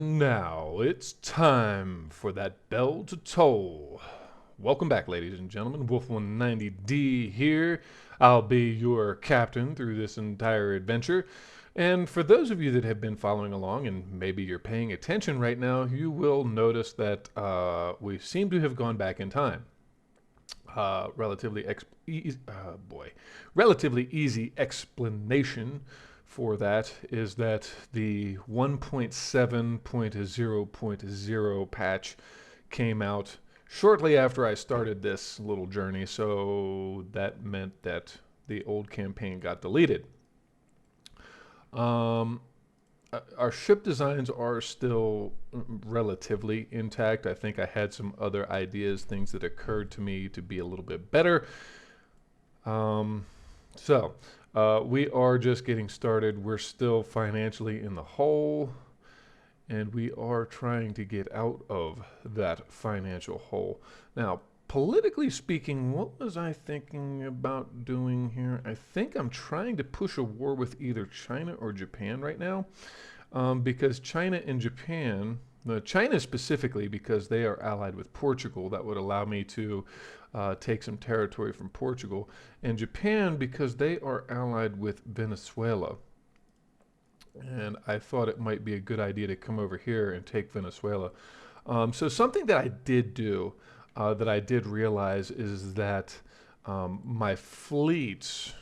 Now it's time for that bell to toll. Welcome back, ladies and gentlemen. Wolf 190D here. I'll be your captain through this entire adventure. And for those of you that have been following along, and maybe you're paying attention right now, you will notice that we seem to have gone back in time. Relatively easy explanation for that is that the 1.7.0.0 patch came out shortly after I started this little journey, so that meant that the old campaign got deleted. Um, our ship designs are still relatively intact. I think I had some other ideas, things that occurred to me to be a little bit better. Um, so we are just getting started. We're still financially in the hole, and we are trying to get out of that financial hole. Now, politically speaking, what was I thinking about doing here? I think I'm trying to push a war with either China or Japan right now, because China and Japan, China specifically, because they are allied with Portugal, that would allow me to take some territory from Portugal, and Japan because they are allied with Venezuela. And I thought it might be a good idea to come over here and take Venezuela. So something that I did do, that I did realize, is that my fleets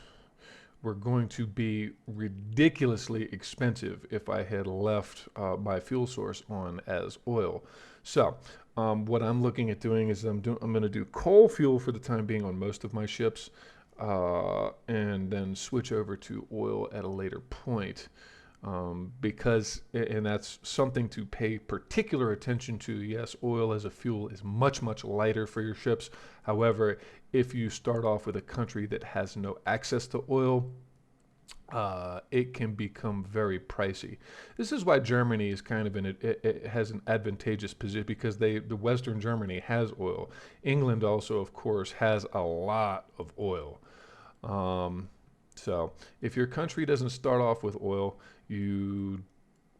were going to be ridiculously expensive if I had left my fuel source on as oil. So what I'm looking at doing is I'm going to do coal fuel for the time being on most of my ships, and then switch over to oil at a later point. And that's something to pay particular attention to. Yes, oil as a fuel is much, much lighter for your ships. However, if you start off with a country that has no access to oil, it can become very pricey. This is why Germany is kind of it has an advantageous position because the Western Germany has oil. England also, of course, has a lot of oil. Um, so if your country doesn't start off with oil, you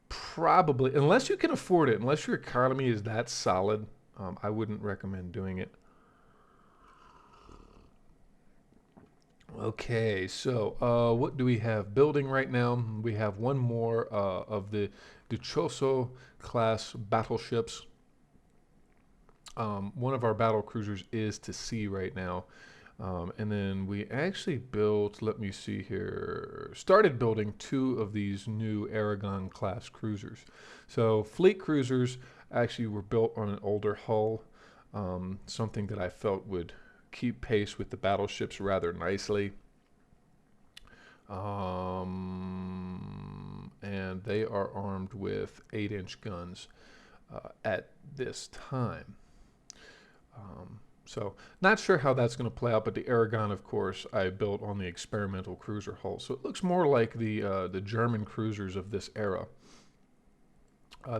probably, unless you can afford it, unless your economy is that solid, I wouldn't recommend doing it. Okay, so what do we have building right now? We have one more of the Dichoso class battleships. One of our battle cruisers is to sea right now. And then we actually built, let me see here, started building two of these new Aragon class cruisers. So fleet cruisers actually were built on an older hull, something that I felt would keep pace with the battleships rather nicely. And they are armed with 8-inch guns at this time. So not sure how that's going to play out, but the Aragon, of course, I built on the experimental cruiser hull. So it looks more like the German cruisers of this era.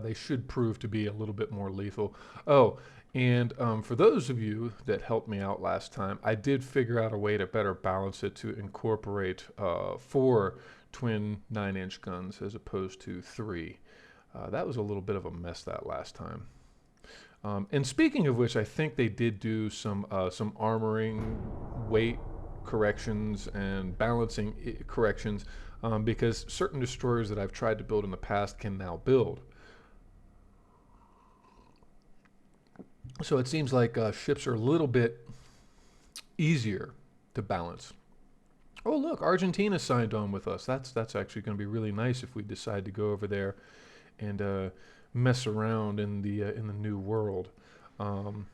They should prove to be a little bit more lethal. Oh, and for those of you that helped me out last time, I did figure out a way to better balance it to incorporate four twin 9-inch guns as opposed to three. That was a little bit of a mess that last time. And speaking of which, I think they did do some armoring, weight corrections, and balancing corrections, because certain destroyers that I've tried to build in the past can now build. So it seems like ships are a little bit easier to balance. Oh, look, Argentina signed on with us. That's actually going to be really nice if we decide to go over there and mess around in the new world. Um,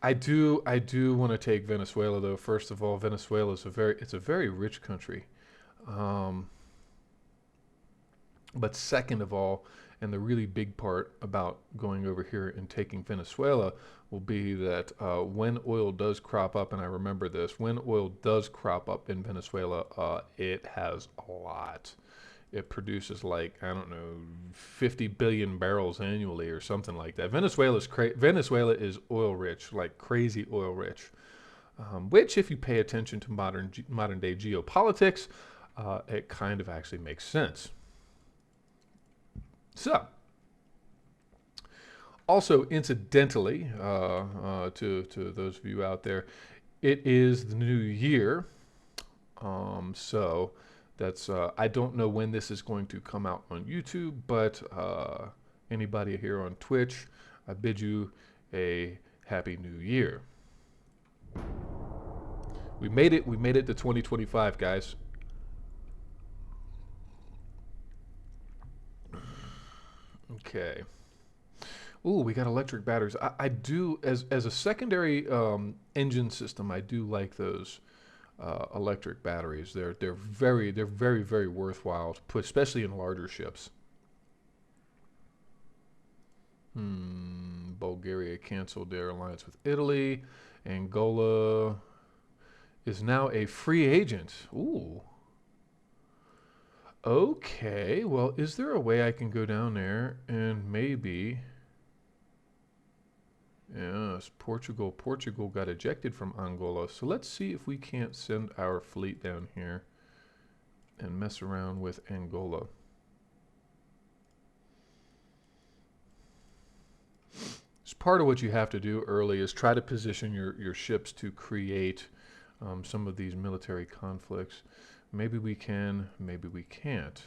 I do want to take Venezuela though. First of all, Venezuela is a very rich country. Um, but second of all, and the really big part about going over here and taking Venezuela will be that when oil does crop up, and I remember this, when oil does crop up in Venezuela, it has a lot. It produces like, I don't know, 50 billion barrels annually or something like that. Venezuela is oil rich, like crazy oil rich. Which, if you pay attention to modern day geopolitics, it kind of actually makes sense. So Also, incidentally, to those of you out there, it is the new year. So that's I don't know when this is going to come out on YouTube, but anybody here on Twitch, I bid you a happy new year. We made it. We made it to 2025, guys. Okay. Ooh, we got electric batteries. I do as a secondary engine system. I do like those electric batteries. They're very worthwhile to put, especially in larger ships. Bulgaria canceled their alliance with Italy. Angola is now a free agent. Ooh. Okay. Well, is there a way I can go down there and maybe? Yes, Portugal. Portugal got ejected from Angola. So let's see if we can't send our fleet down here and mess around with Angola. It's part of what you have to do early is try to position your ships to create some of these military conflicts. Maybe we can, maybe we can't.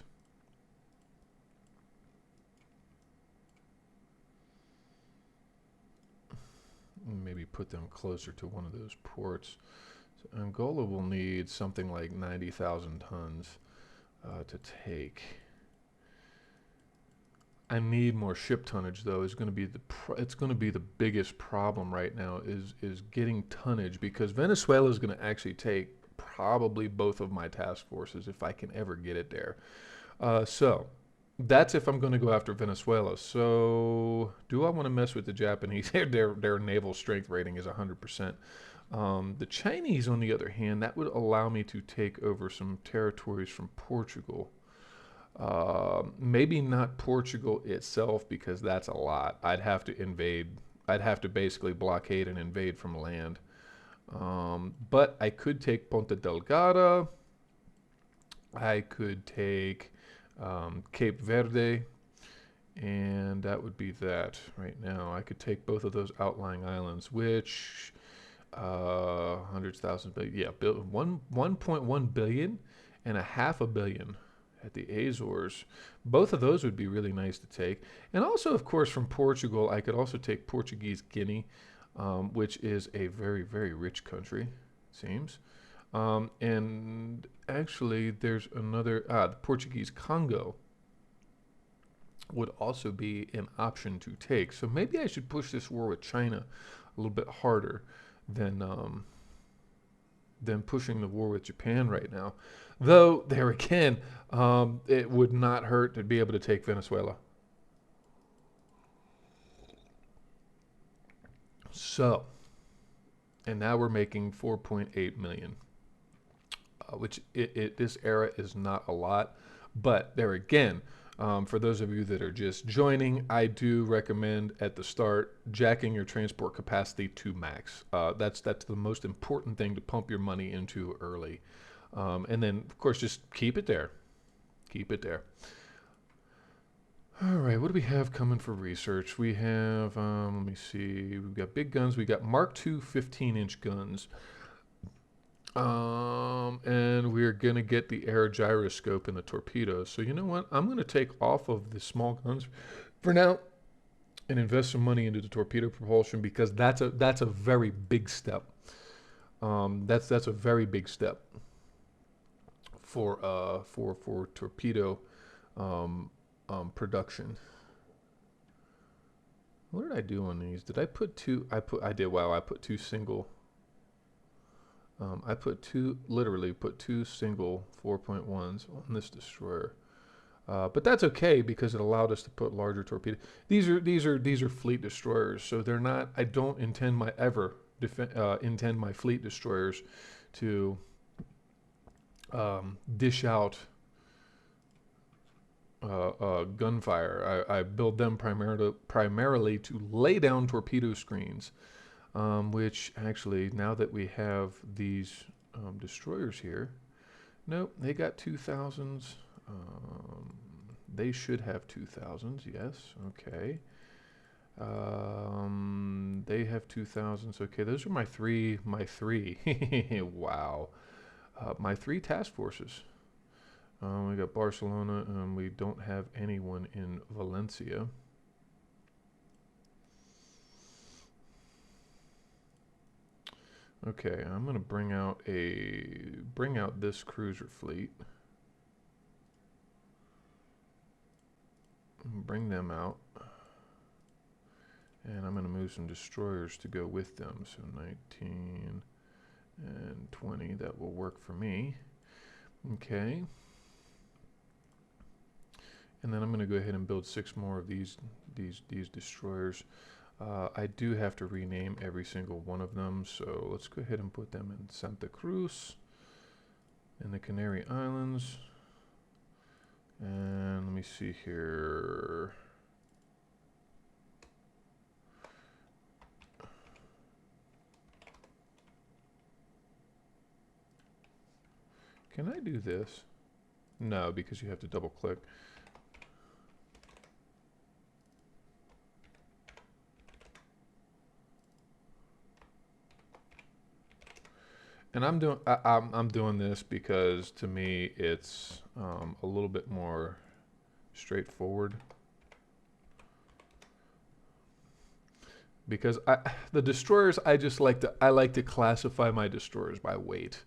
Maybe put them closer to one of those ports. So Angola will need something like 90,000 tons to take. I need more ship tonnage, though. Is going to be it's going to be the biggest problem right now is getting tonnage, because Venezuela is going to actually take probably both of my task forces if I can ever get it there. So that's if I'm going to go after Venezuela. So do I want to mess with the Japanese? Their naval strength rating is 100%. The Chinese, on the other hand, that would allow me to take over some territories from Portugal. Maybe not Portugal itself, because that's a lot. I'd have to invade. I'd have to basically blockade and invade from land. But I could take Ponta Delgada. I could take Cape Verde, and that would be that right now. I could take both of those outlying islands, which hundreds, thousands, but yeah, 1.1 billion and a half a billion at the Azores. Both of those would be really nice to take. And also, of course, from Portugal, I could also take Portuguese Guinea, which is a very rich country, it seems. And actually, there's another, the Portuguese Congo would also be an option to take. So maybe I should push this war with China a little bit harder than pushing the war with Japan right now. Though, there again, it would not hurt to be able to take Venezuela. So, and now we're making 4.8 million, which this era is not a lot. But there again, for those of you that are just joining, I do recommend at the start jacking your transport capacity to max. That's the most important thing to pump your money into early. And then, of course, just keep it there. Keep it there. All right, what do we have coming for research? We have, let me see, we've got big guns. We got Mark II 15-inch guns. And we're going to get the air gyroscope and the torpedoes. So you know what? I'm going to take off of the small guns for now and invest some money into the torpedo propulsion, because that's a very big step. That's a very big step for torpedo production. What did I do on these? Did I put two? I did. Wow, I put two single. I literally put two single 4.1s on this destroyer. But that's okay, because it allowed us to put larger torpedoes. These are fleet destroyers, so they're not. I don't intend intend my fleet destroyers to dish out gunfire. I build them primarily to lay down torpedo screens, which actually, now that we have these destroyers here, nope, they got 2000s. They should have 2000s, yes, okay. They have 2000s. Okay, those are my three. My three. Wow. My three task forces. We got Barcelona, and we don't have anyone in Valencia. Okay, I'm gonna bring out this cruiser fleet. Bring them out. And I'm gonna move some destroyers to go with them. So 19 and 20, that will work for me. Okay. And then I'm gonna go ahead and build 6 more of these destroyers. I do have to rename every single one of them, so let's go ahead and put them in Santa Cruz, in the Canary Islands. And let me see here. Can I do this? No, because you have to double click. And I'm doing this because to me it's a little bit more straightforward. Because the destroyers, I like to classify my destroyers by weight.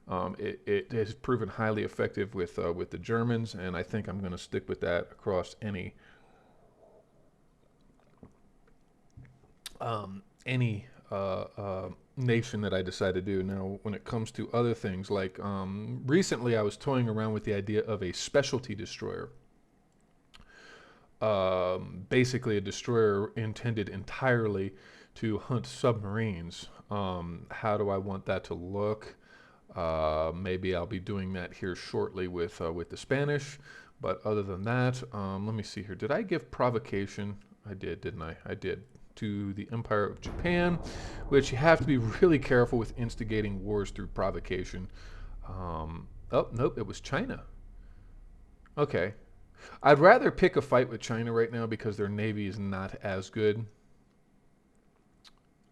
It has proven highly effective with the Germans, and I think I'm going to stick with that across any nation that I decide to do. Now, when it comes to other things, like recently I was toying around with the idea of a specialty destroyer. Basically a destroyer intended entirely to hunt submarines. How do I want that to look? Maybe I'll be doing that here shortly with the Spanish. But other than that, let me see here. Did I give provocation? I did, didn't I? I did. To the Empire of Japan, which you have to be really careful with instigating wars through provocation. Oh, nope, it was China. Okay. I'd rather pick a fight with China right now because their navy is not as good.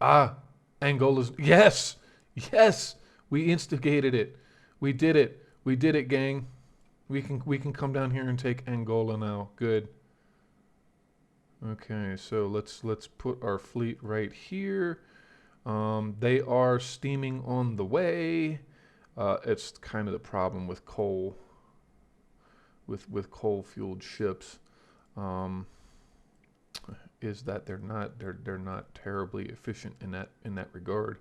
Ah, Angola's. Yes! Yes! We instigated it. We did it. We did it, gang. We can come down here and take Angola now. Good. Okay, so let's put our fleet right here. They are steaming on the way. It's kind of the problem with coal, with coal-fueled ships, is that they're not terribly efficient in that regard.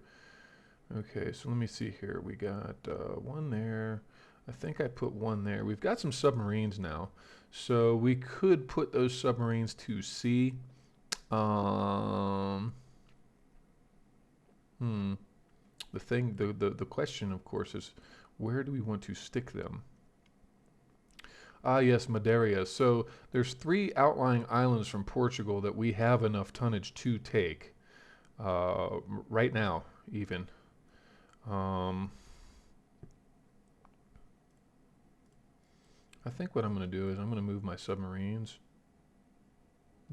Okay, so let me see here. We got one there. I think I put one there. We've got some submarines now, so we could put those submarines to sea. The question, of course, is where do we want to stick them? Ah, yes, Madeira. So there's 3 outlying islands from Portugal that we have enough tonnage to take right now, even. I think what I'm going to do is I'm going to move my submarines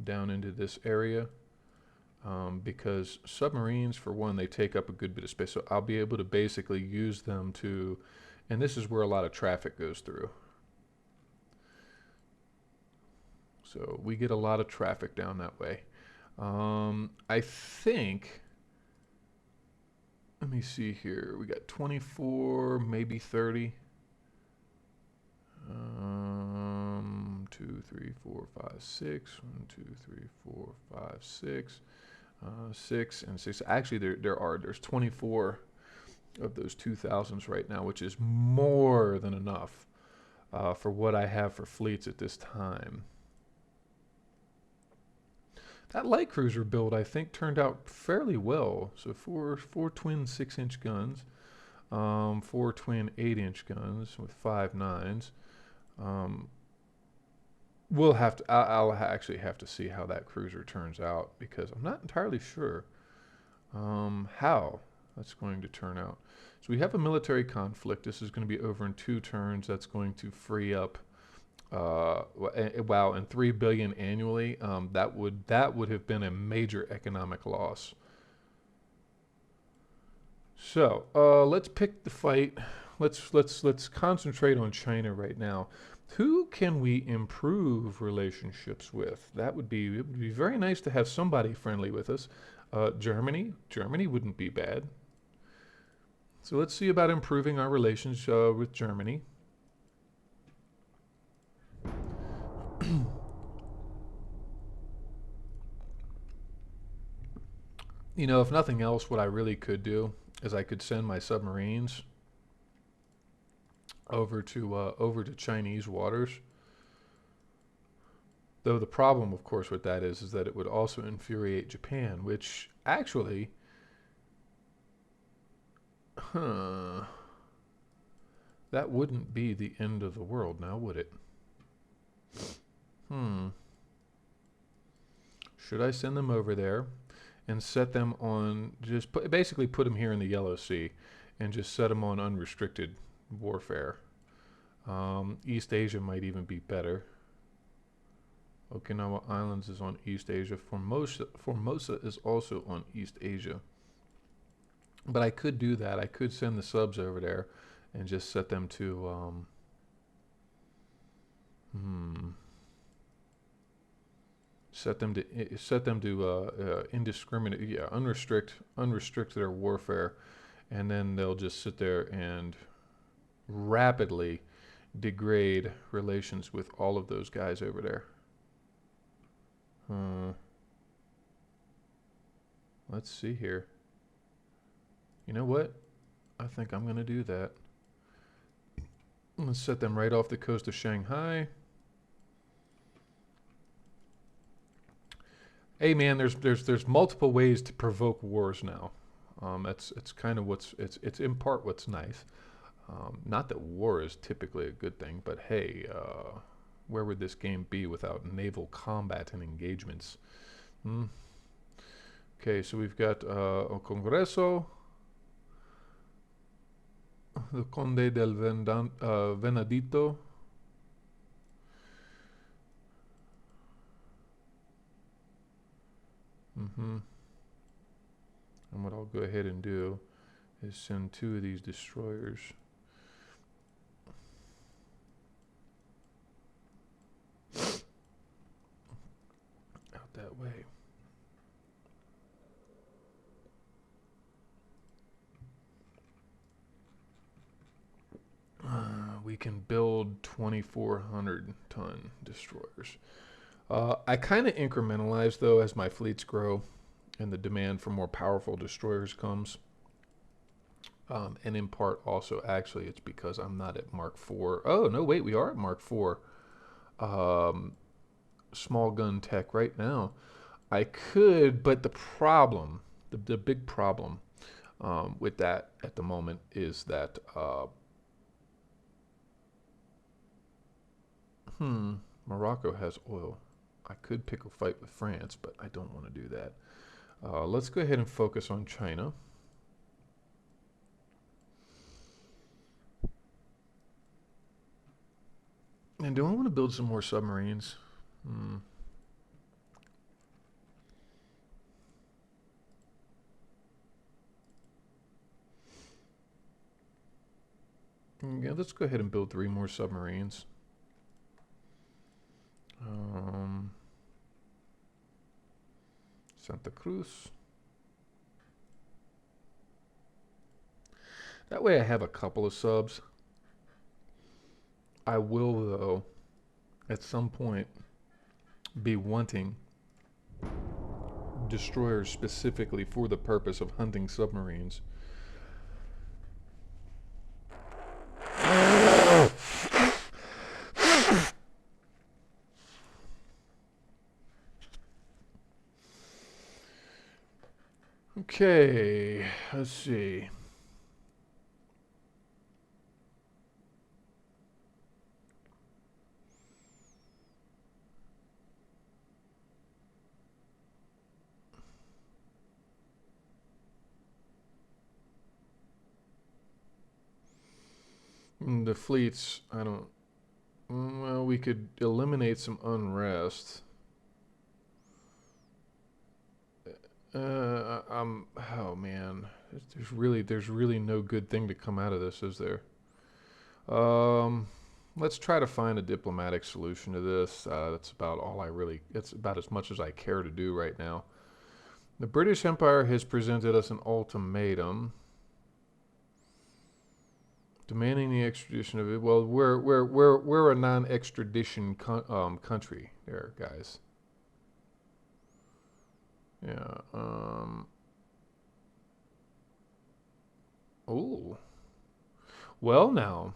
down into this area because submarines, for one, they take up a good bit of space. So I'll be able to basically use them to, and this is where a lot of traffic goes through. So we get a lot of traffic down that way. I think, let me see here. We got 24, maybe 30. 2, 3, 4, 5, 6. 1, 2, 3, 4, 5, 6. 6 and 6. Actually, there's 24 of those 2000s right now, which is more than enough for what I have for fleets at this time. That light cruiser build, I think, turned out fairly well. So four twin 6-inch guns, 4 twin 8-inch guns with 5 9s. We'll have to. I'll actually have to see how that cruiser turns out because I'm not entirely sure how that's going to turn out. So we have a military conflict. This is going to be over in 2 turns. That's going to free up Wow, and 3 billion annually. That would have been a major economic loss. So let's pick the fight. Let's concentrate on China right now. Who can we improve relationships with? It would be very nice to have somebody friendly with us. Germany. Germany wouldn't be bad. So let's see about improving our relations with Germany. You know, if nothing else, what I really could do is I could send my submarines over to Chinese waters. Though the problem, of course, with that is that it would also infuriate Japan, which actually, huh, that wouldn't be the end of the world now, would it? Hmm. Should I send them over there and set them on basically put them here in the Yellow Sea and just set them on unrestricted warfare? East Asia might even be better. Okinawa Islands is on East Asia. Formosa is also on East Asia. But I could do that. I could send the subs over there and just set them to indiscriminate, yeah, unrestrict their warfare, and then they'll just sit there and rapidly degrade relations with all of those guys over there. Let's see here. You know what? I think I'm gonna do that. Let's set them right off the coast of Shanghai. Hey man, there's multiple ways to provoke wars now. It's kind of it's in part what's nice. Not that war is typically a good thing, but hey, where would this game be without naval combat and engagements? Hmm. Okay, so we've got El Congreso, the Conde del Venadito. And what I'll go ahead and do is send 2 of these destroyers out that way. We can build 2,400 ton destroyers. I kind of incrementalize though as my fleets grow and the demand for more powerful destroyers comes. And in part also, actually, it's because I'm not at Mark IV. Oh, no, wait, we are at Mark IV. Small gun tech right now. I could, but the big problem with that at the moment is that, Morocco has oil. I could pick a fight with France, but I don't want to do that. Let's go ahead and focus on China. And do I want to build some more submarines? Yeah, let's go ahead and build 3 more submarines. Santa Cruz. That way I have a couple of subs. I will, though, at some point, be wanting destroyers specifically for the purpose of hunting submarines. Okay, let's see. The fleets, I don't Well, we could eliminate some unrest. Oh man, there's really no good thing to come out of this, is there? Um, let's try to find a diplomatic solution to this. That's about all I really. It's about as much as I care to do right now. The British Empire has presented us an ultimatum, demanding the extradition of it. Well, we're a non-extradition country, there, guys. Yeah. Oh. Well, now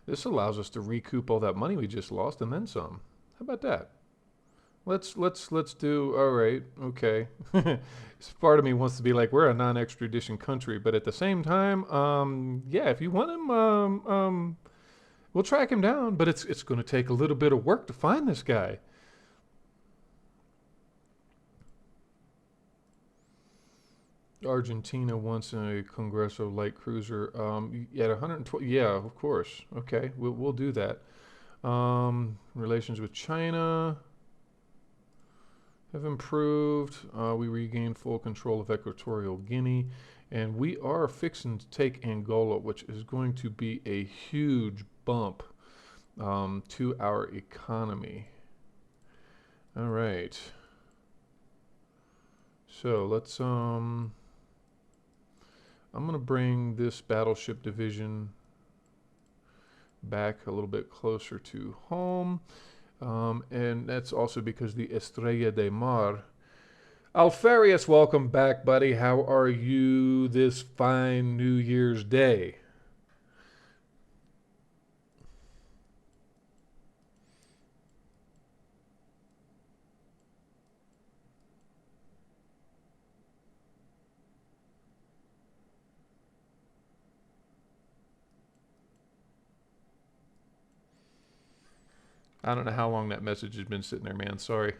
this allows us to recoup all that money we just lost and then some. How about that? Let's do. All right. Okay. Part of me wants to be like, we're a non-extradition country, but at the same time, yeah, if you want him, we'll track him down, but it's going to take a little bit of work to find this guy. Argentina wants a Congreso light cruiser. At 120. Yeah, of course. Okay, we'll do that. Relations with China have improved. We regained full control of Equatorial Guinea, and we are fixing to take Angola, which is going to be a huge bump to our economy. All right. So let's I'm going to bring this battleship division back a little bit closer to home. And that's also because the Estrella de Mar. Alfarius, welcome back, buddy. How are you this fine New Year's Day? I don't know how long that message has been sitting there, man. Sorry.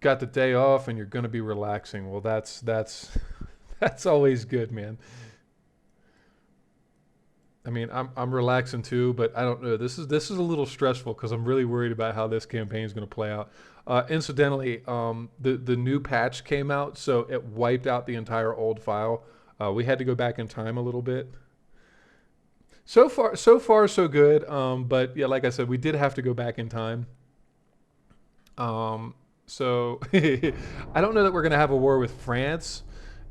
Got the day off and you're going to be relaxing. Well, that's that's always good, man. I mean, I'm relaxing too, but I don't know. This is a little stressful because I'm really worried about how this campaign is going to play out. Incidentally, the new patch came out, so it wiped out the entire old file. We had to go back in time a little bit. So far, so good. But yeah, like I said, we did have to go back in time. So I don't know that we're going to have a war with France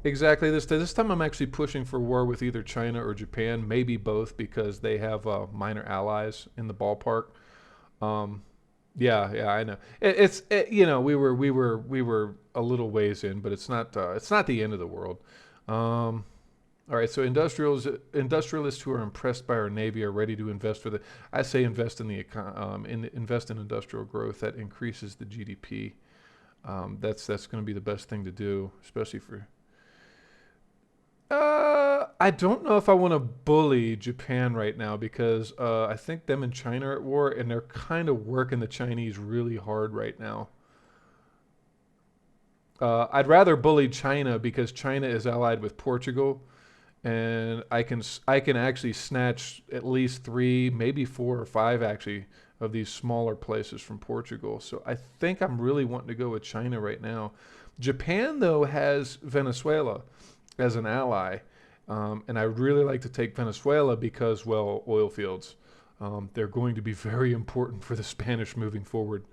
exactly this day. This time I'm actually pushing for war with either China or Japan, maybe both, because they have minor allies in the ballpark. Um, yeah, I know. We were a little ways in, but it's not the end of the world. Um, all right, so industrialists who are impressed by our navy are ready to invest for the. I say invest in the invest in industrial growth that increases the GDP. That's going to be the best thing to do, especially for. I don't know if I want to bully Japan right now because I think them and China are at war, and they're kind of working the Chinese really hard right now. I'd rather bully China because China is allied with Portugal, and I can actually snatch at least three, maybe four or five actually of these smaller places from Portugal. So I think I'm really wanting to go with China right now. Japan though has Venezuela as an ally, and I would really like to take Venezuela because, well, oil fields. They're going to be very important for the Spanish moving forward.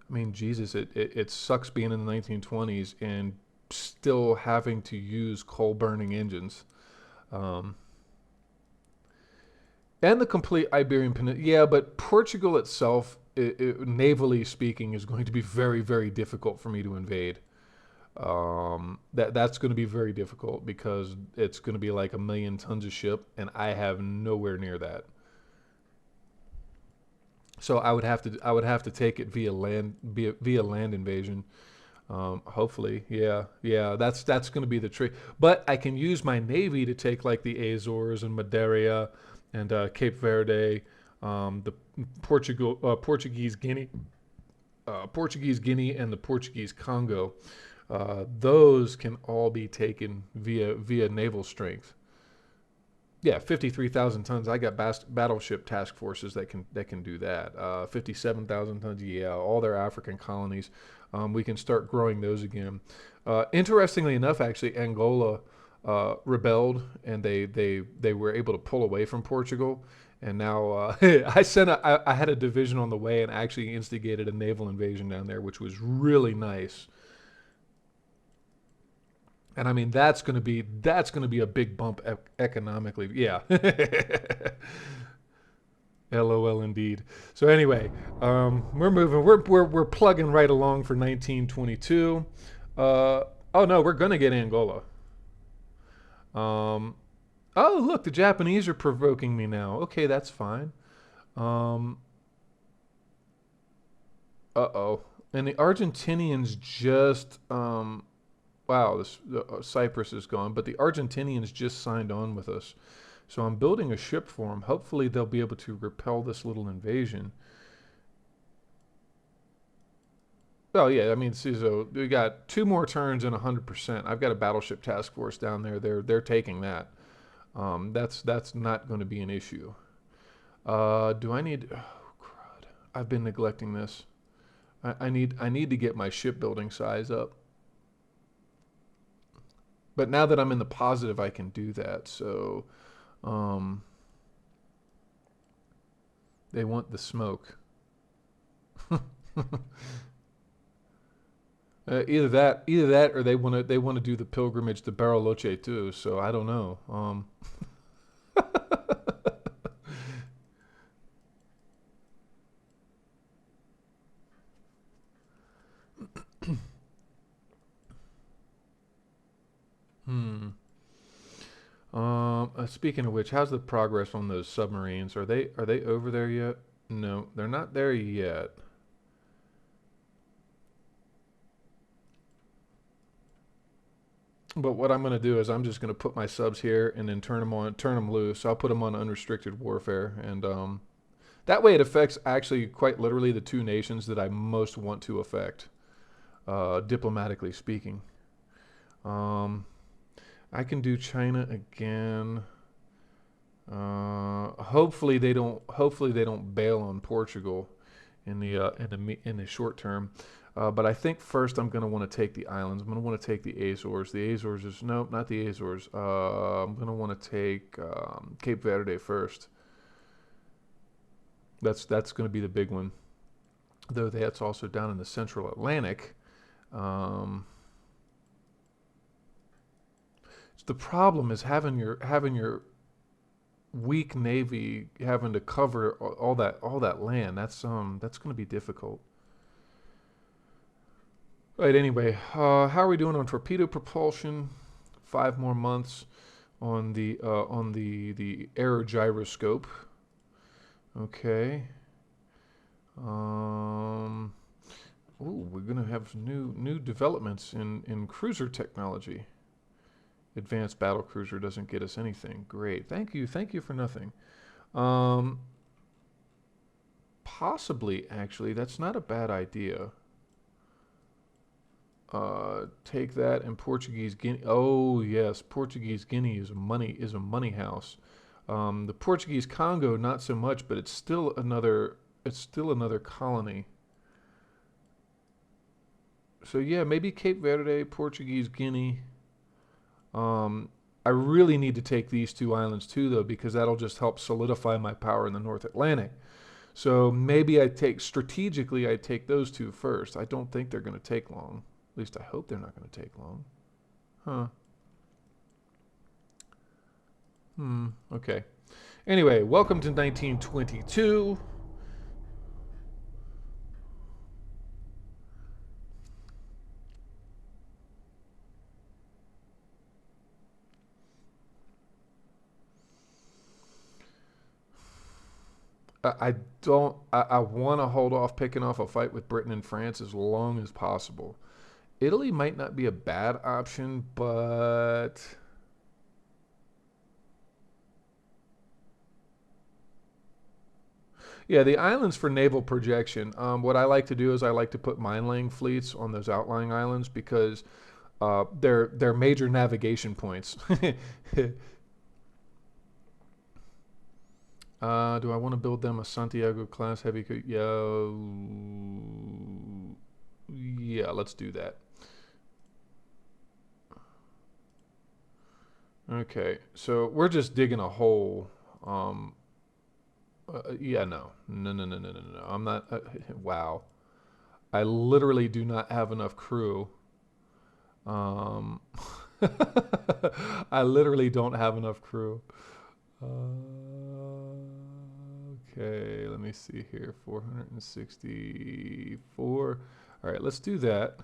I mean, Jesus, it sucks being in the 1920s and still having to use coal burning engines. Um, and the complete Iberian Peninsula. Yeah, but Portugal itself, navally speaking, is going to be very, very difficult for me to invade. That's going to be very difficult because it's going to be like 1,000,000 tons of ship, and I have nowhere near that. So I would have to take it via land invasion. Hopefully, yeah. That's going to be the trick. But I can use my navy to take like the Azores and Madeira and Cape Verde, the Portuguese Guinea, and the Portuguese Congo. Those can all be taken via naval strength. Yeah, 53,000 tons. I got battleship task forces that can do that. 57,000 tons. Yeah, all their African colonies. We can start growing those again. Interestingly enough, actually, Angola rebelled and they were able to pull away from Portugal. And now I had a division on the way and actually instigated a naval invasion down there, which was really nice. And I mean that's gonna be a big bump economically. Yeah. LOL indeed. So anyway, we're moving. We're plugging right along for 1922. Oh no, we're gonna get Angola. Um, oh look, the Japanese are provoking me now. Okay, that's fine. Um, uh-oh. And the Argentinians just wow, Cyprus is gone, but the Argentinians just signed on with us. So I'm building a ship for them. Hopefully they'll be able to repel this little invasion. Oh yeah, I mean, see, so we got two more turns and 100%. I've got a battleship task force down there. They're taking that. That's not going to be an issue. Do I need? Oh crud! I've been neglecting this. I need to get my shipbuilding size up. But now that I'm in the positive, I can do that. So um, they want the smoke. Either that, or they want to do the pilgrimage to Bariloche too. So I don't know. Hmm. Speaking of which, how's the progress on those submarines? Are they over there yet? No, they're not there yet. But what I'm going to do is I'm just going to put my subs here and then turn them loose. I'll put them on unrestricted warfare, and that way it affects actually quite literally the two nations that I most want to affect, diplomatically speaking. Um, I can do China again. Hopefully they don't. Hopefully they don't bail on Portugal in the short term. But I think first I'm going to want to take the islands. I'm going to want to take the Azores. The Azores is nope, not the Azores. I'm going to want to take Cape Verde first. That's going to be the big one. Though that's also down in the Central Atlantic. Um, the problem is having your weak navy having to cover all that land. That's going to be difficult. Right. Anyway, how are we doing on torpedo propulsion? 5 more months on the aerogyroscope. Okay. Um. Ooh, we're gonna have new developments in cruiser technology. Advanced battle cruiser doesn't get us anything. Great. Thank you for nothing. Um. Possibly, actually, that's not a bad idea. Take that and Portuguese Guinea. Oh yes, Portuguese Guinea is a money house. The Portuguese Congo not so much, but it's still another colony. So yeah, maybe Cape Verde, Portuguese Guinea. Um, I really need to take these two islands too, though, because that'll just help solidify my power in the North Atlantic. So maybe I take those two first. I don't think they're going to take long. At least I hope they're not going to take long. Huh. Okay. Anyway, welcome to 1922. I don't. I want to hold off picking off a fight with Britain and France as long as possible. Italy might not be a bad option, but Yeah, the islands for naval projection. What I like to do is I like to put mine laying fleets on those outlying islands because they're major navigation points. Do I want to build them a Santiago class heavy? Yeah, yeah. Let's do that. Okay, so we're just digging a hole. Um, yeah, no, no, no, no, no, no, no. I'm not. Wow, I literally do not have enough crew. Um, I literally don't have enough crew. Okay, let me see here. 464. All right, let's do that.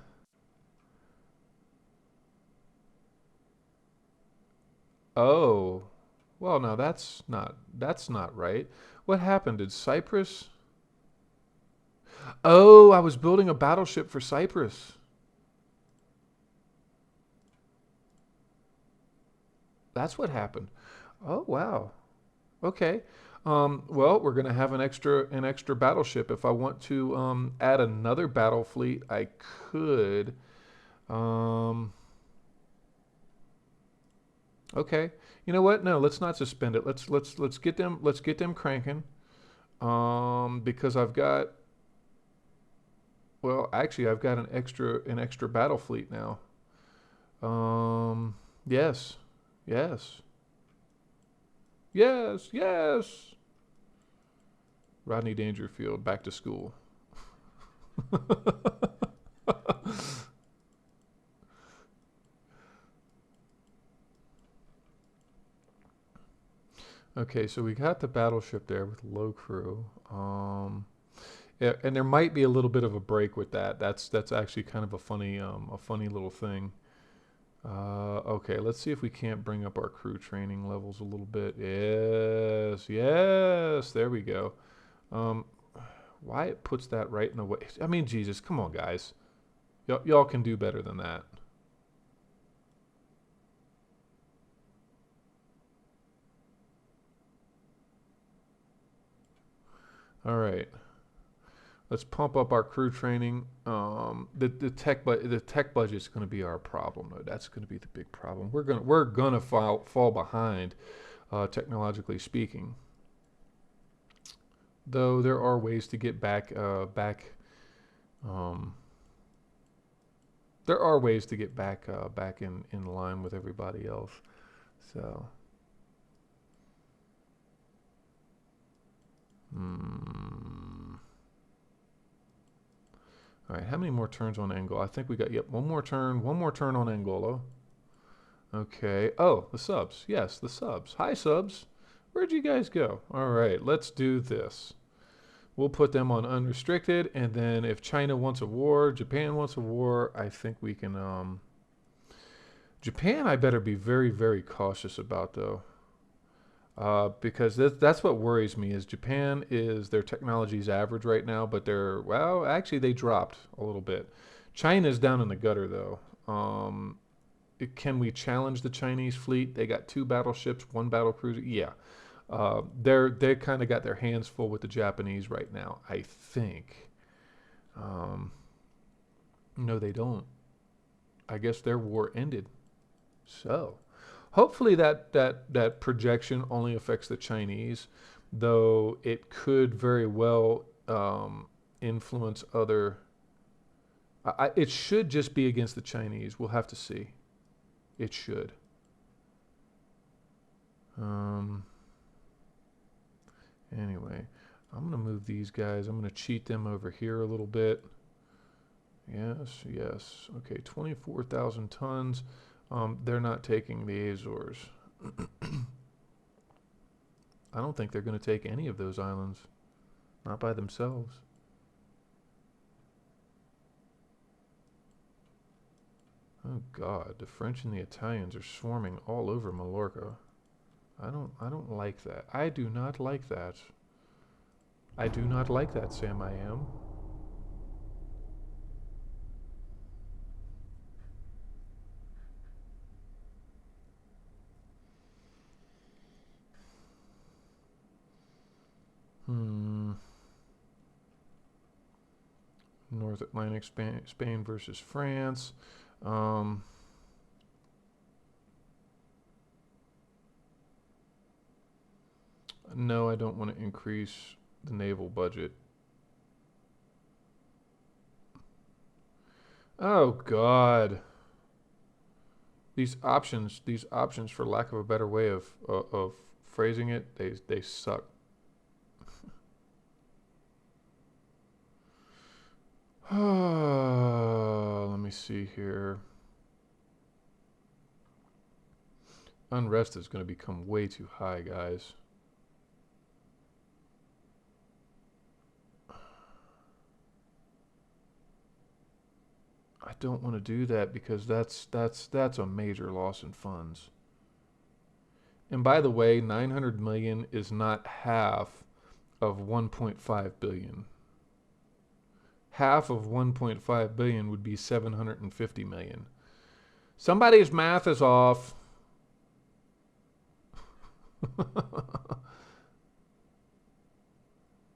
Oh, well, no, that's not right. What happened? Did Cyprus? Oh, I was building a battleship for Cyprus. That's what happened. Oh, wow. Okay. Well, we're gonna have an extra battleship. If I want to add another battle fleet, I could. Um, okay. You know what? No, let's not suspend it. Let's get them cranking. Because I've got, well, actually I've got an extra battle fleet now. Yes. Yes. Yes. Yes. Rodney Dangerfield back to school. Okay, so we got the battleship there with low crew. Yeah, and there might be a little bit of a break with that. That's actually kind of a funny little thing. Okay, let's see if we can't bring up our crew training levels a little bit. Yes, yes, there we go. Um, why it puts that right in the way? I mean, Jesus, come on, guys. Y'all can do better than that. All right. Let's pump up our crew training. The tech budget is going to be our problem, though. That's going to be the big problem. We're gonna fall behind, technologically speaking. Though there are ways to get back. Um, there are ways to get back in line with everybody else. So, hmm. All right. How many more turns on Angola? I think we got, yep, one more turn. One more turn on Angola. Okay. Oh, the subs. Yes, the subs. Hi, subs. Where'd you guys go? All right, let's do this. We'll put them on unrestricted, and then if China wants a war, Japan wants a war, I think we can. Japan, I better be very, very cautious about though, because that's what worries me. Is Japan is their technology's average right now, but they're, well, actually they dropped a little bit. China's down in the gutter though. Can we challenge the Chinese fleet? They got two battleships, one battle cruiser. Yeah, they kind of got their hands full with the Japanese right now. I think. Um, no, they don't. I guess their war ended. So, hopefully that projection only affects the Chinese, though it could very well influence other. It should just be against the Chinese. We'll have to see. It should. Um, Anyway, I'm going to move these guys. I'm going to cheat them over here a little bit. Yes, yes. Okay, 24,000 tons. They're not taking the Azores. I don't think they're going to take any of those islands. Not by themselves. Oh God, the French and the Italians are swarming all over Mallorca. I don't like that. I do not like that. I do not like that, Sam I am. Hmm. North Atlantic, Spain versus France. No, I don't want to increase the naval budget. Oh God. These options, for lack of a better way of phrasing it, they suck. Let me see here. Unrest is going to become way too high, guys. I don't want to do that because that's a major loss in funds. And by the way, 900 million is not half of 1.5 billion. Half of 1.5 billion would be 750 million. Somebody's math is off.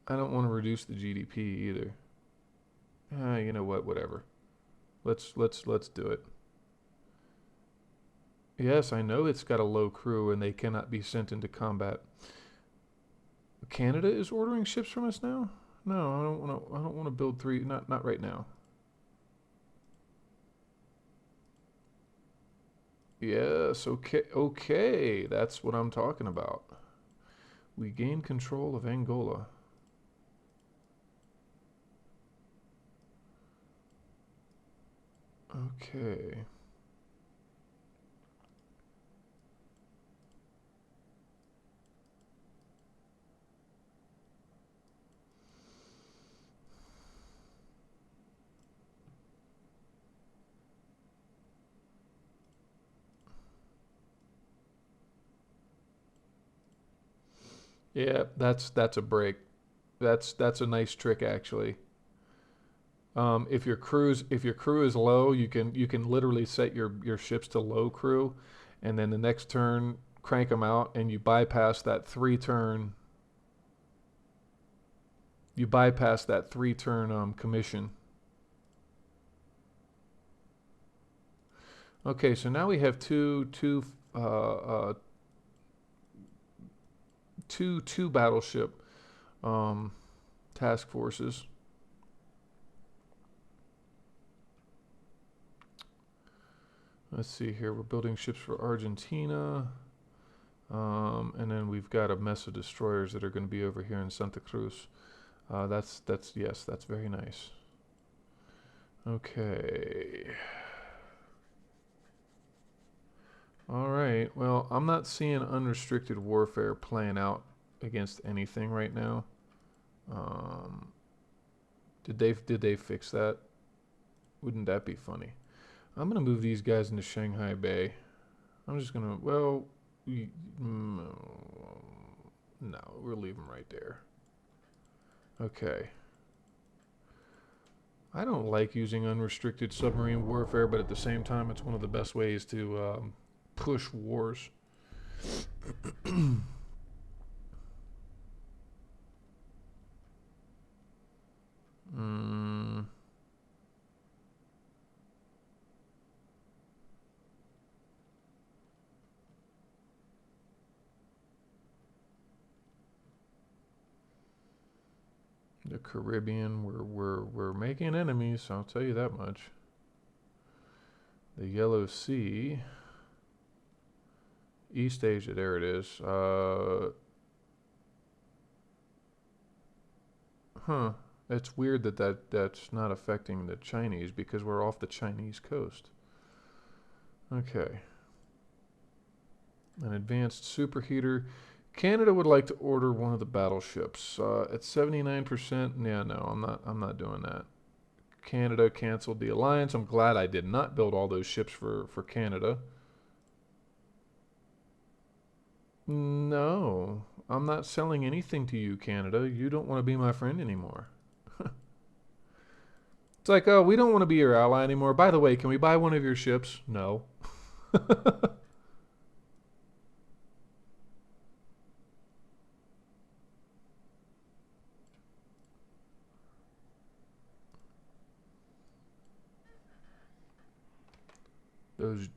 I don't want to reduce the GDP either. You know what? Whatever. Let's do it. Yes, I know it's got a low crew and they cannot be sent into combat. Canada is ordering ships from us now? No, I don't want to build 3. Not right now. Yes, okay. That's what I'm talking about. We gain control of Angola. Okay. Yeah, that's a break. That's a nice trick actually. If your crew is low, you can literally set your ships to low crew, and then the next turn crank them out, and you bypass that 3-turn. You bypass that 3-turn commission. Okay, so now we have two battleship task forces. Let's see here. We're building ships for Argentina. And then we've got a mess of destroyers that are going to be over here in Santa Cruz. That's very nice. Okay. All right. Well, I'm not seeing unrestricted warfare playing out against anything right now. Did they fix that? Wouldn't that be funny? I'm gonna move these guys into Shanghai Bay. I'm just gonna, well, no, we'll leave them right there. Okay. I don't like using unrestricted submarine warfare, but at the same time, it's one of the best ways to push wars. The Caribbean, we're making enemies, I'll tell you that much. The Yellow Sea, East Asia, there it is. It's weird that's not affecting the Chinese because we're off the Chinese coast. Okay. An advanced superheater. Canada would like to order one of the battleships. At 79%, yeah, no, I'm not doing that. Canada canceled the alliance. I'm glad I did not build all those ships for Canada. No, I'm not selling anything to you, Canada. You don't want to be my friend anymore. It's like, oh, we don't want to be your ally anymore. By the way, can we buy one of your ships? No.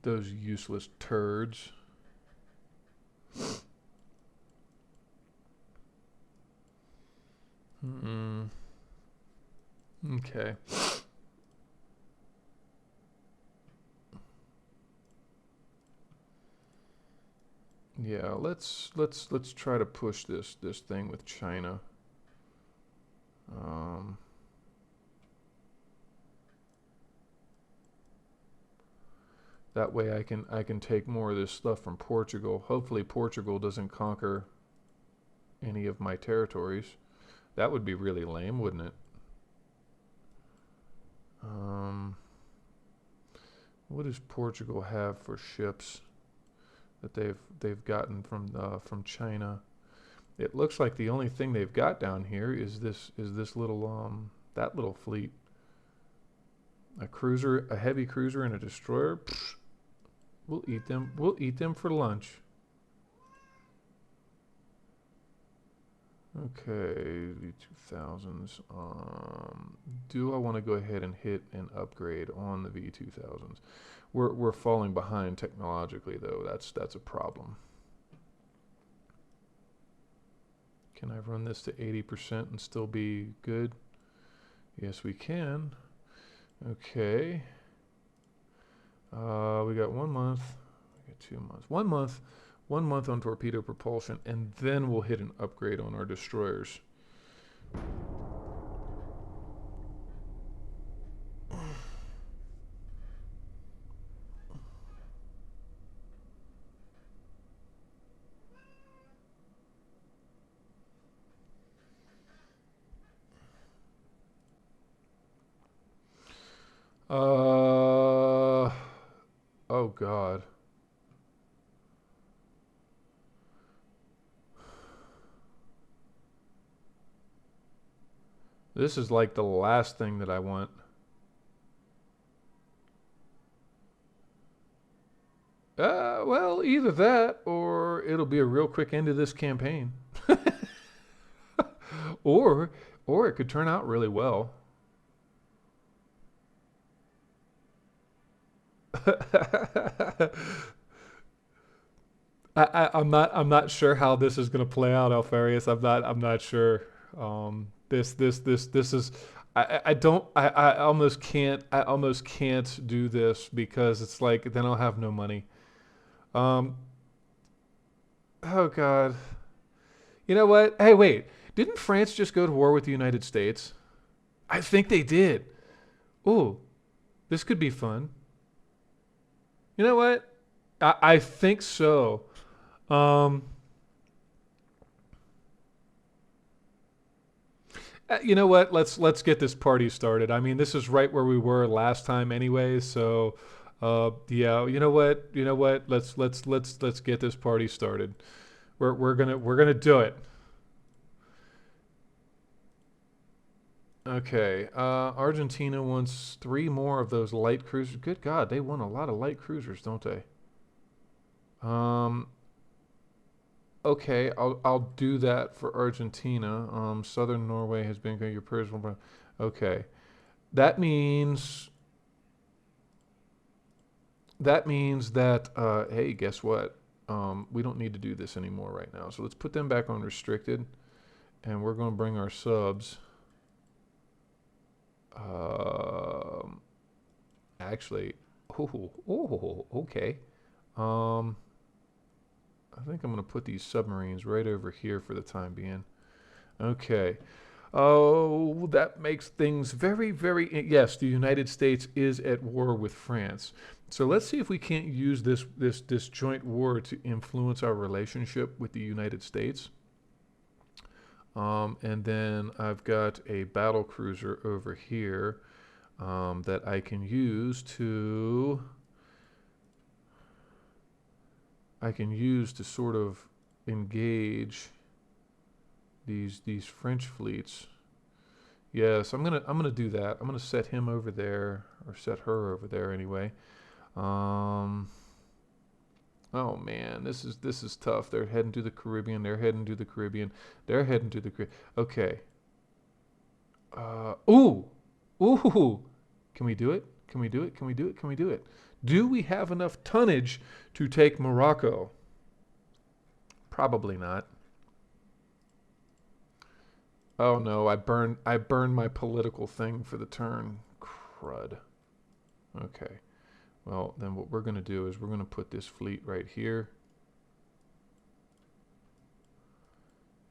those useless turds. Okay. Yeah, let's try to push this thing with China. That way I can take more of this stuff from Portugal. Hopefully Portugal doesn't conquer any of my territories. That would be really lame, wouldn't it? What does Portugal have for ships that they've gotten from China? It looks like the only thing they've got down here is this little that little fleet. A cruiser, a heavy cruiser, and a destroyer. Pfft, we'll eat them. We'll eat them for lunch. Okay, V2000s. Do I want to go ahead and hit an upgrade on the V2000s? We're falling behind technologically, though. That's a problem. Can I run this to 80% and still be good? Yes, we can. Okay. We got 1 month. We got 2 months. 1 month. 1 month on torpedo propulsion, and then we'll hit an upgrade on our destroyers. Oh God. This is like the last thing that I want. Well, either that or it'll be a real quick end to this campaign. or it could turn out really well. I'm not sure how this is going to play out, Alfarius. I'm not sure. This is I almost can't do this because it's like then I'll have no money. Oh God. You know what? Hey, wait. Didn't France just go to war with the United States? I think they did. Ooh, this could be fun. You know what? I think so. You know what? Let's get this party started. I mean, this is right where we were last time anyway. So, yeah. You know what? You know what? Let's get this party started. We're gonna do it. Okay. Argentina wants 3 more of those light cruisers. Good God, they want a lot of light cruisers, don't they? Um. Okay, I'll do that for Argentina. Southern Norway has been your personal. Okay, that means that hey, guess what? We don't need to do this anymore right now. So let's put them back on restricted, and we're going to bring our subs. Actually, okay. I think I'm going to put these submarines right over here for the time being. Okay. Oh, that makes things very, very. Yes, the United States is at war with France. So let's see if we can't use this joint war to influence our relationship with the United States. And then I've got a battle cruiser over here that I can use to. Sort of engage these French fleets. Yes, I'm gonna do that. I'm gonna set him over there, or set her over there anyway. Oh man, this is tough. They're heading to the Caribbean. They're heading to the Caribbean. They're heading to the Caribbean. Okay. Ooh, ooh. Can we do it? Can we do it? Can we do it? Can we do it? Do we have enough tonnage to take Morocco? Probably not. Oh no, I burned my political thing for the turn. Crud. Okay. Well, then what we're going to do is we're going to put this fleet right here.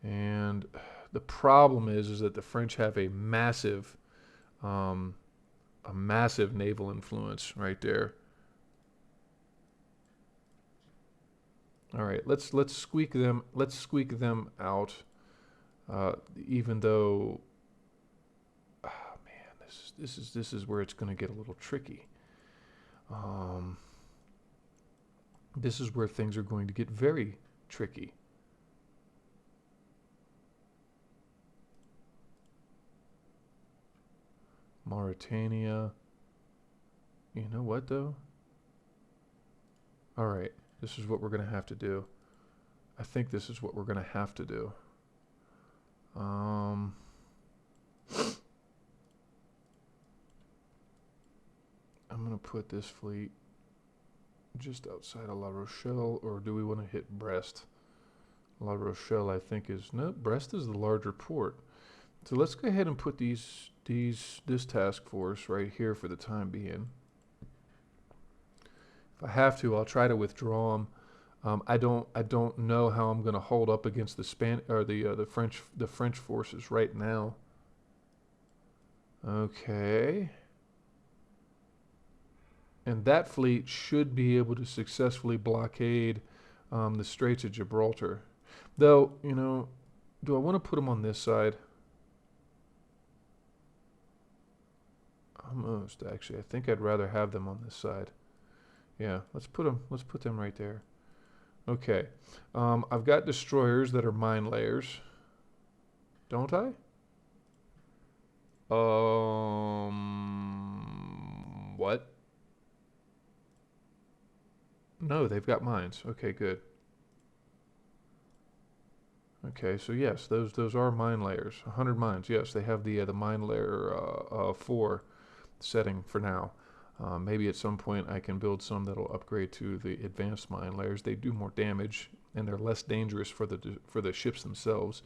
And the problem is that the French have um, a massive naval influence right there. All right, let's squeak them out. Even though, oh man, this is where it's going to get a little tricky. Um, this is where things are going to get very tricky. Mauritania. You know what though? All right, this is what we're going to have to do. I think this is what we're going to have to do. I'm going to put this fleet just outside of La Rochelle, or do we want to hit Brest? La Rochelle, I think, is no. Brest is the larger port, so let's go ahead and put this task force right here for the time being. If I have to, I'll try to withdraw them. I don't know how I'm going to hold up against the French forces right now. Okay. And that fleet should be able to successfully blockade the Straits of Gibraltar. Though, you know, do I want to put them on this side? Almost, actually. I think I'd rather have them on this side. Yeah, let's put them right there. Okay. I've got destroyers that are mine layers. Don't I? What? No, they've got mines. Okay, good. Okay, so yes, those are mine layers. 100 mines. Yes, they have the mine layer 4 setting for now. Maybe at some point I can build some that'll upgrade to the advanced mine layers. They do more damage and they're less dangerous for the ships themselves.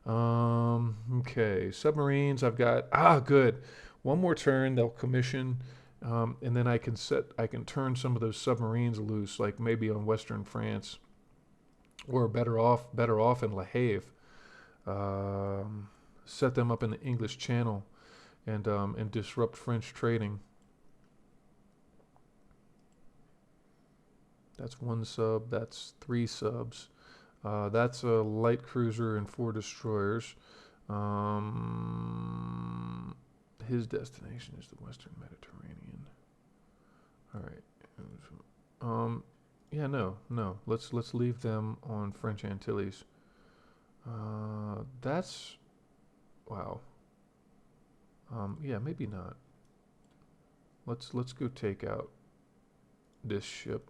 Okay, submarines. I've got good. One more turn, they'll commission, and then I can turn some of those submarines loose, like maybe on Western France, or better off in Le Havre. Set them up in the English Channel, and disrupt French trading. That's one sub. That's 3 subs. That's a light cruiser and 4 destroyers. His destination is the Western Mediterranean. All right. Yeah, no. Let's leave them on French Antilles. That's wow. Yeah, maybe not. Let's go take out this ship.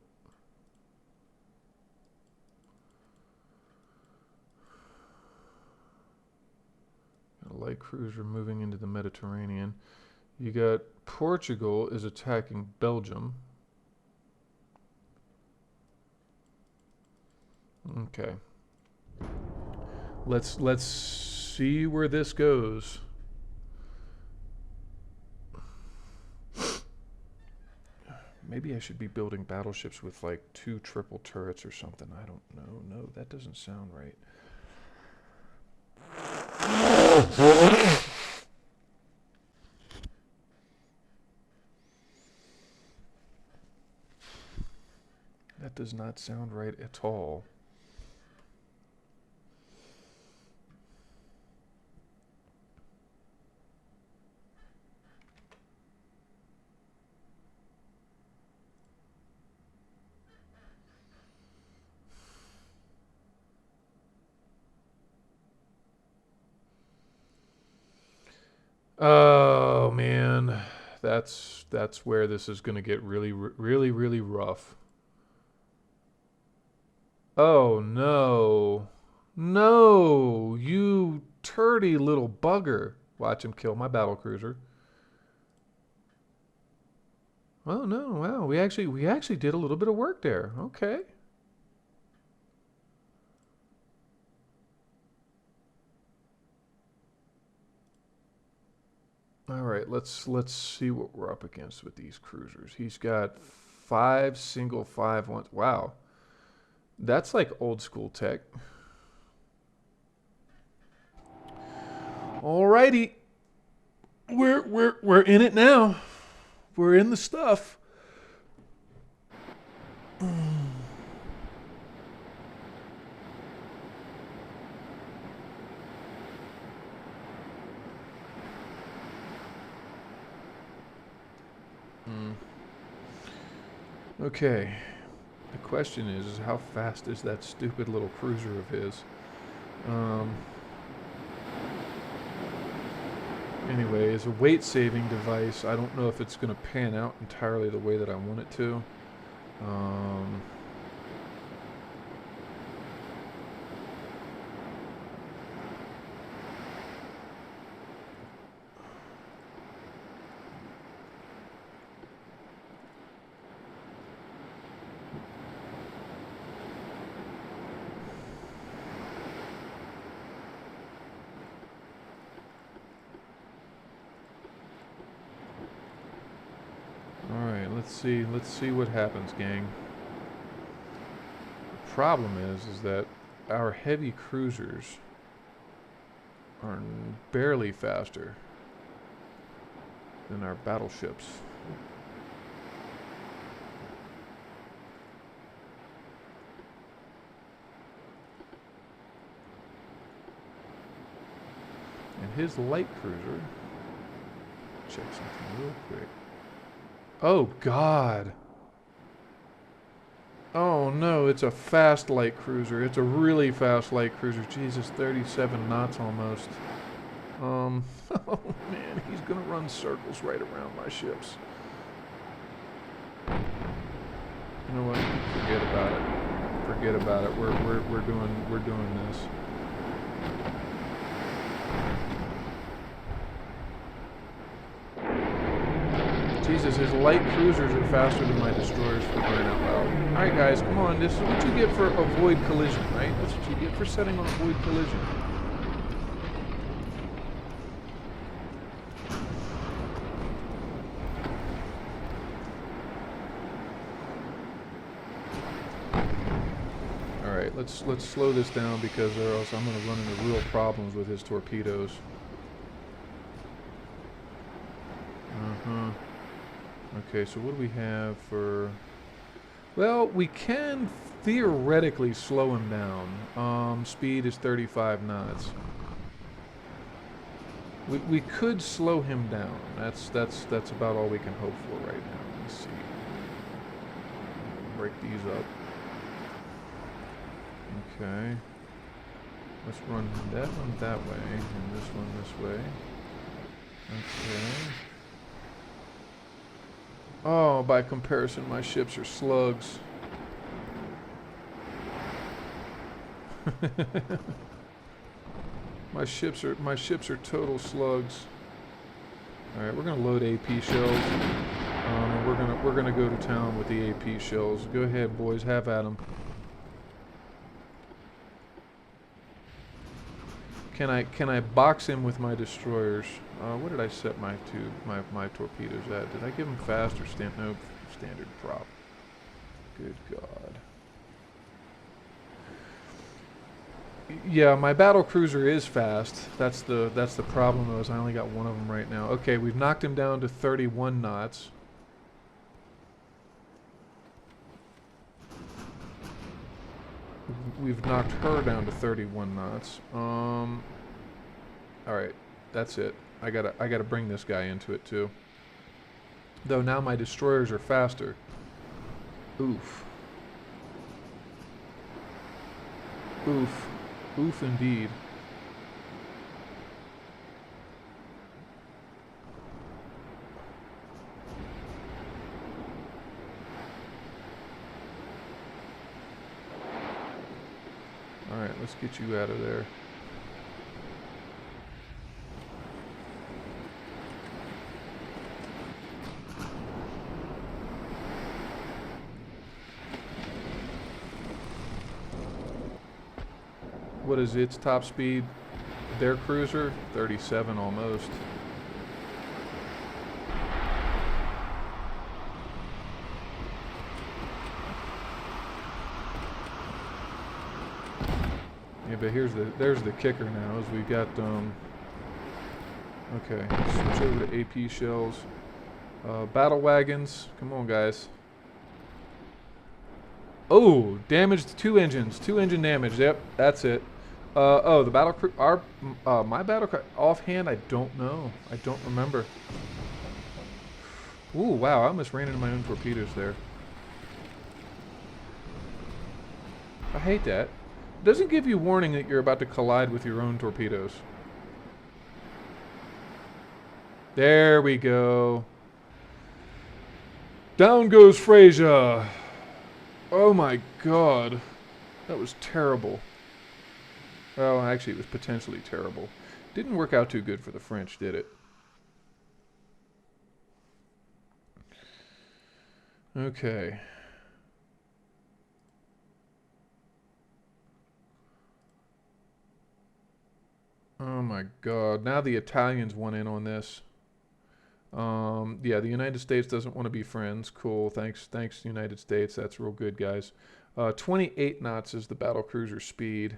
A light cruiser moving into the Mediterranean. You got Portugal is attacking Belgium. Okay. Let's see where this goes. Maybe I should be building battleships with like 2 triple turrets or something. I don't know. No, that doesn't sound right. That does not sound right at all. Oh man, that's where this is going to get really rough. Oh no. No, you turdy little bugger. Watch him kill my battle cruiser. Oh no, wow. We actually did a little bit of work there. Okay. All right, let's see what we're up against with these cruisers. He's got 5 single 5-1s. Wow. That's like old school tech. Alrighty. We're in it now. We're in the stuff. Okay. The question is how fast is that stupid little cruiser of his? Um, anyway, as a weight saving device, I don't know if it's going to pan out entirely the way that I want it to. Um, Alright, let's see what happens, gang. The problem is that our heavy cruisers are barely faster than our battleships. And his light cruiser, check something real quick. Oh God. Oh no, it's a fast light cruiser. It's a really fast light cruiser. Jesus, 37 knots almost. Oh man, he's gonna run circles right around my ships. You know what? Forget about it. Forget about it. We're doing this. Jesus, his light cruisers are faster than my destroyers, for crying out loud. Alright guys, come on, this is what you get for avoid collision, right? That's what you get for setting on avoid collision. Alright, let's slow this down because or else I'm gonna run into real problems with his torpedoes. Okay, so what do we have for... Well, we can theoretically slow him down. Speed is 35 knots. We could slow him down. That's about all we can hope for right now. Let's see. Break these up. Okay. Let's run that one that way and this one this way. Okay. Oh, by comparison, my ships are slugs. my ships are total slugs. All right, we're gonna load AP shells. And we're gonna go to town with the AP shells. Go ahead, boys, have at them. Can I box him with my destroyers? What did I set my torpedoes at? Did I give them fast or no, standard prop? Good God. Yeah, my battle cruiser is fast. That's the problem though, is I only got one of them right now. Okay, we've knocked him down to 31 knots. We've knocked her down to 31 knots. Alright, that's it. I gotta bring this guy into it too. Though now my destroyers are faster. Oof. Oof. Oof indeed. Alright, let's get you out of there. what is its top speed? Their cruiser, 37 almost. Yeah, but there's the kicker now. Is we've got okay, switch over to AP shells, battle wagons. Come on, guys. Oh, damaged 2 engines. 2 engine damage. Yep, that's it. Oh, the battle crew. My battle crew. Offhand, I don't know. I don't remember. Ooh, wow! I almost ran into my own torpedoes there. I hate that. It doesn't give you warning that you're about to collide with your own torpedoes. There we go. Down goes Freyja. Oh my god. That was terrible. Well, actually, it was potentially terrible. Didn't work out too good for the French, did it? Okay. Oh my god. Now the Italians want in on this. Yeah, the United States doesn't want to be friends. Cool. Thanks, United States. That's real good, guys. 28 knots is the battle cruiser speed.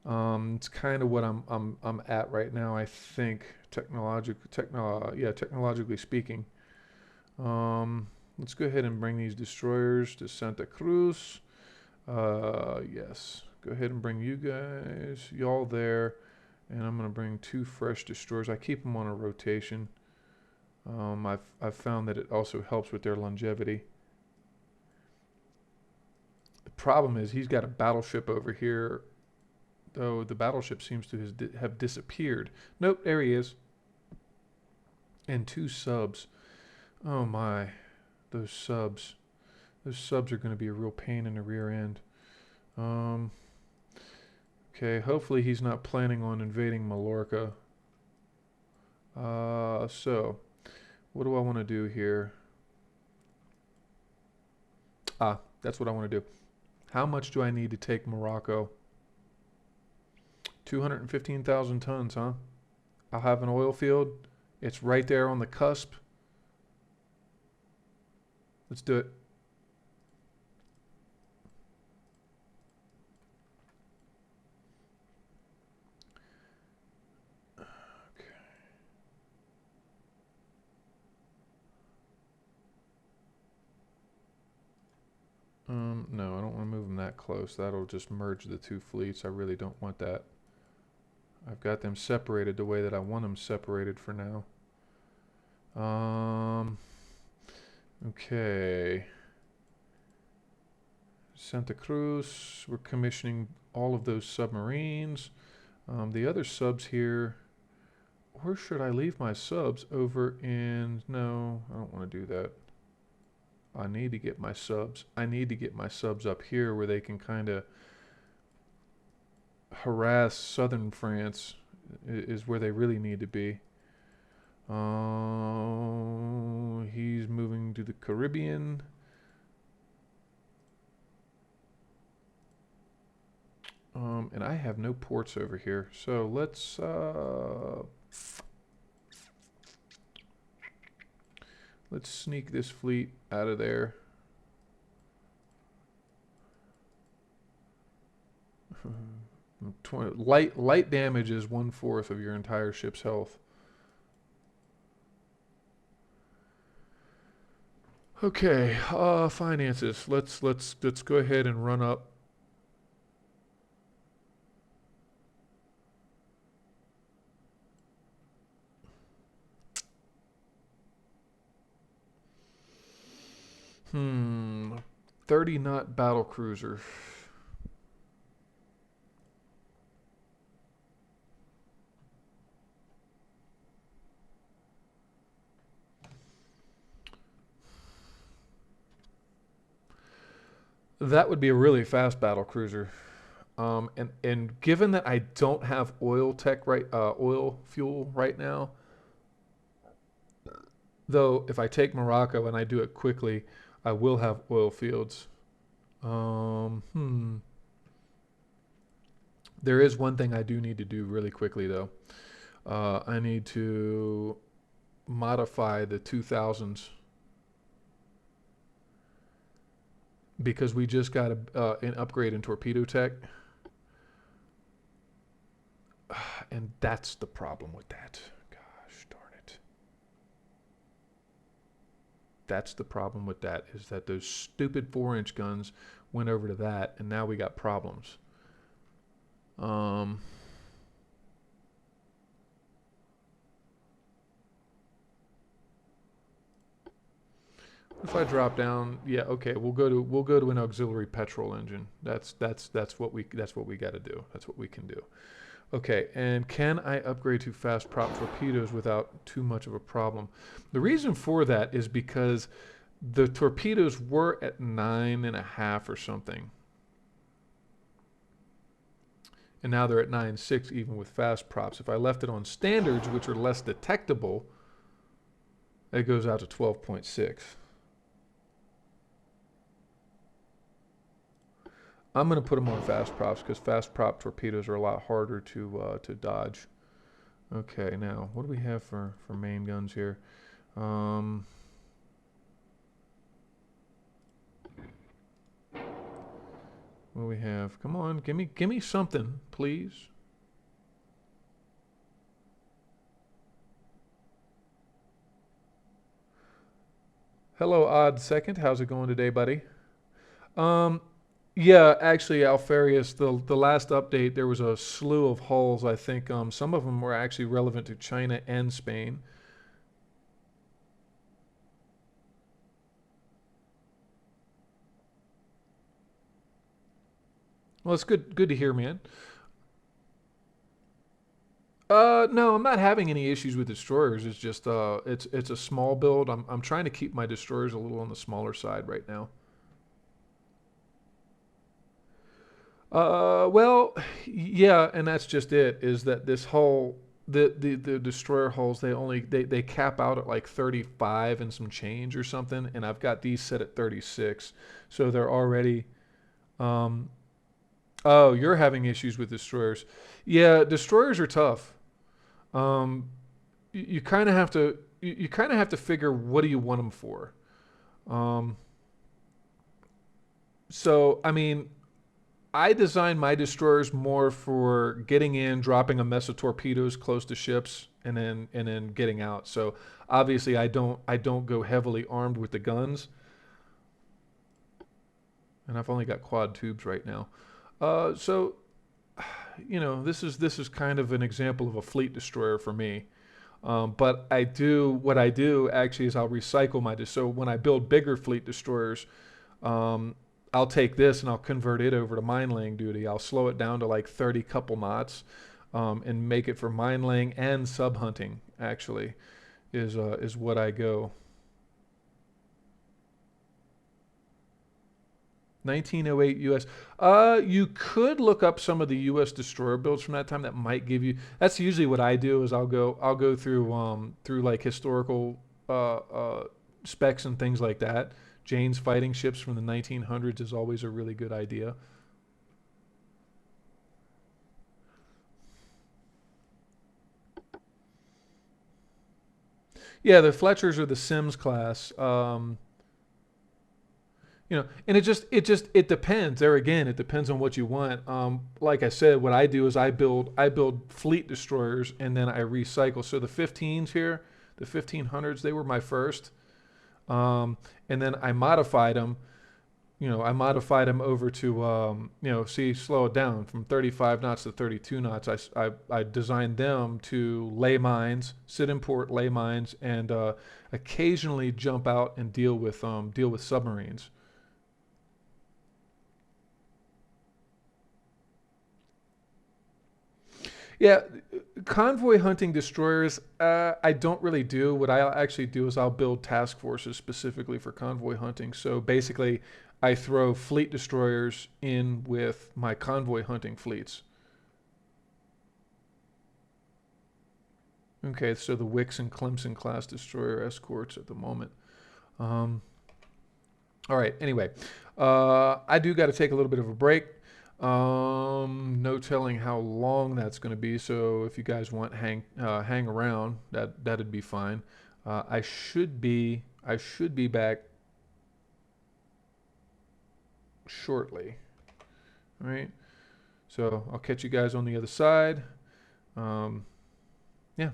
It's kind of what I'm at right now. I think technologically speaking. Let's go ahead and bring these destroyers to Santa Cruz. Yes. Go ahead and bring you guys, y'all there, and I'm gonna bring 2 fresh destroyers. I keep them on a rotation. I've found that it also helps with their longevity. The problem is he's got a battleship over here, though the battleship seems to have disappeared. Nope, there he is. And 2 subs. Oh my, those subs. Those subs are going to be a real pain in the rear end. Okay, hopefully he's not planning on invading Mallorca. So, what do I want to do here? That's what I want to do. How much do I need to take Morocco? 215,000 tons, huh? I'll have an oil field. It's right there on the cusp. Let's do it. No, I don't want to move them that close. That'll just merge the 2 fleets. I really don't want that. I've got them separated the way that I want them separated for now. Okay. Santa Cruz, we're commissioning all of those submarines. The other subs here, where should I leave my subs? Over in, no, I don't want to do that. I need to get my subs. I need to get my subs up here where they can kind of harass southern France is where they really need to be. He's moving to the Caribbean. And I have no ports over here. So let's sneak this fleet out of there. Light damage is 1/4 of your entire ship's health. Okay, finances. Let's go ahead and run up. Hmm, 30 knot battle cruiser. That would be a really fast battle cruiser. And given that I don't have oil fuel right now, though if I take Morocco and I do it quickly, I will have oil fields. There is one thing I do need to do really quickly though. I need to modify the 2000s because we just got an upgrade in torpedo tech, and that's the problem with that. Gosh darn it. That's the problem with that, is that those stupid 4-inch guns went over to that, and now we got problems. If I drop down, yeah, okay, we'll go to an auxiliary petrol engine. That's what we got to do. That's what we can do. Okay, and can I upgrade to fast prop torpedoes without too much of a problem? The reason for that is because the torpedoes were at 9.5 or something, and now they're at 9.6 even with fast props. If I left it on standards, which are less detectable, it goes out to 12.6. I'm going to put them on fast props because fast prop torpedoes are a lot harder to dodge. Okay, now what do we have for main guns here? What do we have? Come on, give me something, please. Hello, Odd Second. How's it going today, buddy? Yeah, actually, Alfarius, the last update, there was a slew of hulls. I think some of them were actually relevant to China and Spain. Well, it's good to hear, man. No, I'm not having any issues with destroyers. It's just it's a small build. I'm trying to keep my destroyers a little on the smaller side right now. Well, yeah, and that's just it. Is that this hull, the destroyer hulls, they cap out at like 35 and some change or something, and I've got these set at 36, so they're already. Um, oh, you're having issues with destroyers. Yeah, destroyers are tough. You kind of have to you kind of have to figure what do you want them for. Um, so I mean, I designed my destroyers more for getting in, dropping a mess of torpedoes close to ships, and then getting out. So obviously, I don't go heavily armed with the guns, and I've only got quad tubes right now. So this is kind of an example of a fleet destroyer for me. But what I do actually is I'll recycle so when I build bigger fleet destroyers, um, I'll take this and I'll convert it over to mine laying duty. I'll slow it down to like 30 couple knots, and make it for mine laying and sub hunting. Actually, is what I go. 1908 US. You could look up some of the US destroyer builds from that time that might give you. That's usually what I do is I'll go through like historical specs and things like that. Jane's fighting ships from the 1900s is always a really good idea. Yeah, the Fletchers are the Sims class. And it depends. There again, it depends on what you want. Like I said, what I do is I build fleet destroyers and then I recycle. So the 15s here, the 1500s, they were my first, and then I modified them. I modified them over to slow it down from 35 knots to 32 knots. I designed them to lay mines, sit in port, lay mines, and occasionally jump out and deal with submarines. Yeah, convoy hunting destroyers, I don't really do. What I actually do is I'll build task forces specifically for convoy hunting. So basically, I throw fleet destroyers in with my convoy hunting fleets. Okay, so the Wicks and Clemson class destroyer escorts at the moment. Um, all right, anyway, I do got to take a little bit of a break. No telling how long that's going to be. So if you guys want hang around, that'd be fine. I should be back shortly. All right. So I'll catch you guys on the other side. Um, yeah.